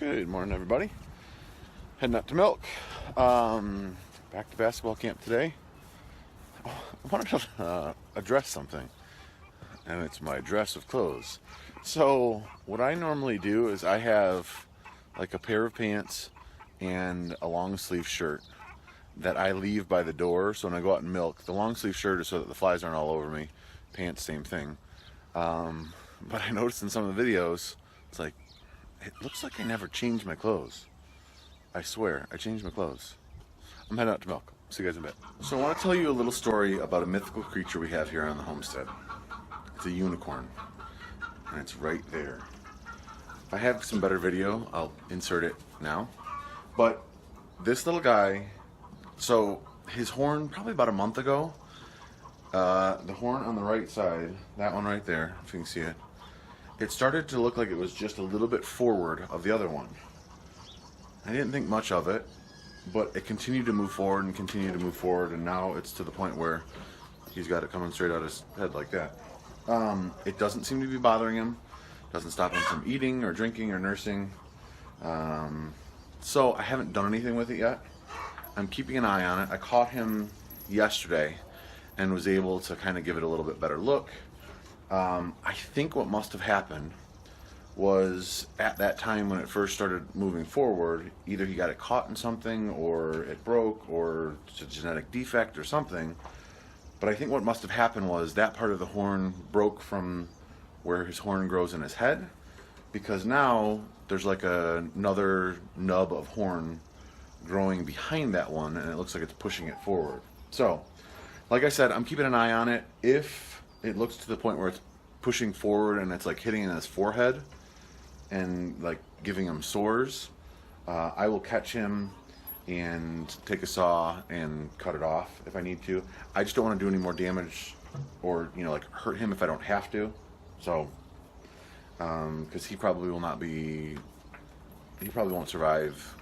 Good morning, everybody. Heading out to milk. Back to basketball camp today. I wanted to address something, and it's my dress of clothes. So what I normally do is I have like a pair of pants and a long sleeve shirt that I leave by the door. So when I go out and milk, the long sleeve shirt is so that the flies aren't all over me. Pants, same thing. But I noticed in some of the videos, it's like, it looks like I never changed my clothes. I swear, I changed my clothes. I'm heading out to milk. See you guys in a bit. So I want to tell you a little story about a mythical creature we have here on the homestead. It's a unicorn, and it's right there. If I have some better video, I'll insert it now. But this little guy, so his horn, probably about a month ago, the horn on the right side, that one right there, if you can see it, it started to look like it was just a little bit forward of the other one. I didn't think much of it, but it continued to move forward and continue to move forward, and now it's to the point where he's got it coming straight out his head like that. It doesn't seem to be bothering him, doesn't stop him from eating or drinking or nursing. So I haven't done anything with it yet. I'm keeping an eye on it. I caught him yesterday and was able to kind of give it a little bit better look. I think what must have happened was at that time when it first started moving forward, either he got it caught in something or it broke or it's a genetic defect or something. But I think what must have happened was that part of the horn broke from where his horn grows in his head, because now there's like another nub of horn growing behind that one, and it looks like it's pushing it forward. So, like I said, I'm keeping an eye on it. If it looks to the point where it's pushing forward and it's like hitting in his forehead and like giving him sores, I will catch him and take a saw and cut it off if I need to. I just don't want to do any more damage or, like hurt him if I don't have to. So, because he probably won't survive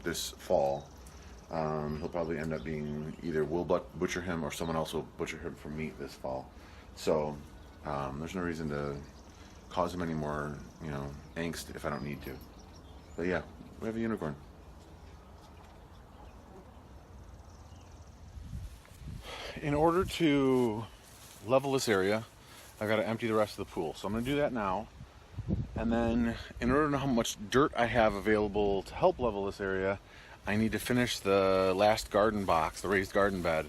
this fall. He'll probably end up being either we'll butcher him or someone else will butcher him for meat this fall. So there's no reason to cause him any more, angst if I don't need to. But yeah, we have a unicorn. In order to level this area, I've got to empty the rest of the pool. So I'm going to do that now. And then in order to know how much dirt I have available to help level this area, I need to finish the last garden box, the raised garden bed,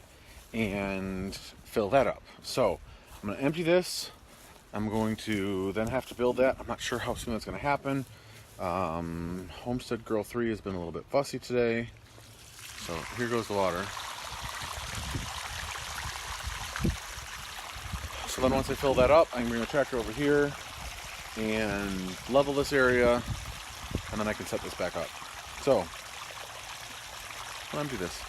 and fill that up. So I'm going to empty this. I'm going to then have to build that. I'm not sure how soon that's going to happen. Homestead Girl 3 has been a little bit fussy today. So here goes the water. So then once I fill that up, I can bring the tractor over here and level this area, and then I can set this back up. So I'll empty this.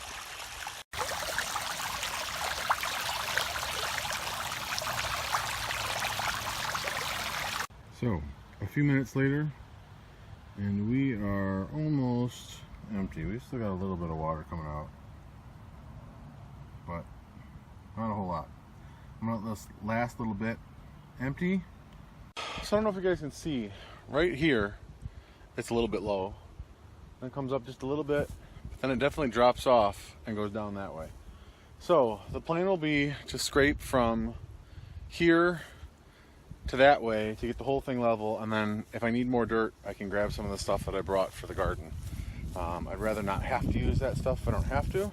So, a few minutes later, and we are almost empty. We still got a little bit of water coming out, but not a whole lot. I'm gonna let this last little bit empty. So I don't know if you guys can see, right here, it's a little bit low. Then it comes up just a little bit, but then it definitely drops off and goes down that way. So the plan will be to scrape from here to that way to get the whole thing level, and then if I need more dirt, I can grab some of the stuff that I brought for the garden. I'd rather not have to use that stuff if I don't have to,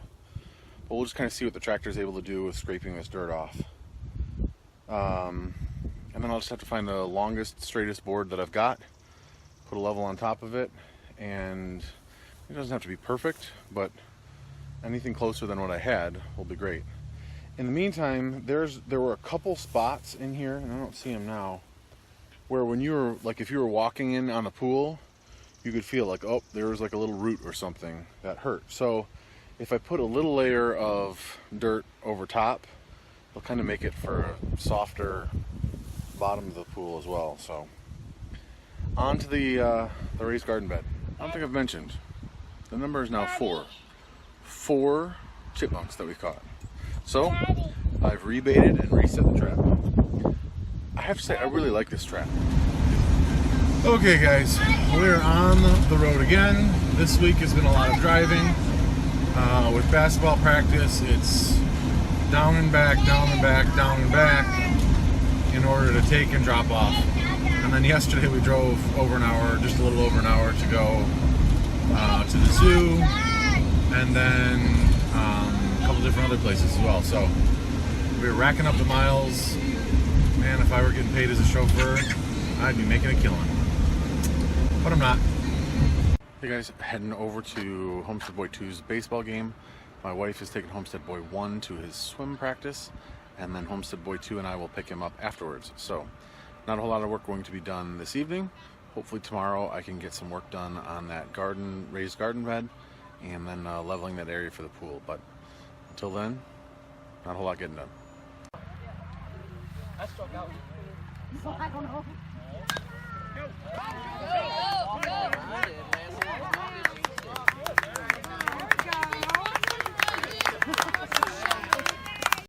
but we'll just kind of see what the tractor is able to do with scraping this dirt off. And then I'll just have to find the longest, straightest board that I've got, put a level on top of it, and it doesn't have to be perfect, but anything closer than what I had will be great. In the meantime, there were a couple spots in here, and I don't see them now, where when you were, like if you were walking in on the pool, you could feel like, oh, there was like a little root or something that hurt. So if I put a little layer of dirt over top, it'll kind of make it for a softer bottom of the pool as well. So on to the raised garden bed. I don't think I've mentioned, the number is now 4. 4 chipmunks that we caught. So I've rebaited and reset the trap. I have to say, I really like this trap. Okay guys, we're on the road again. This week has been a lot of driving. With basketball practice, it's down and back, down and back, down and back in order to take and drop off. And then yesterday we drove over an hour, just a little over an hour to go to the zoo, and then a couple different other places as well. So we were racking up the miles. Man, if I were getting paid as a chauffeur, I'd be making a killing. But I'm not. Hey guys, heading over to Homestead Boy 2's baseball game. My wife is taking Homestead Boy 1 to his swim practice, and then Homestead Boy 2 and I will pick him up afterwards. So, not a whole lot of work going to be done this evening. Hopefully tomorrow I can get some work done on that raised garden bed, and then leveling that area for the pool. But until then, not a whole lot getting done. I struck out. So I don't know.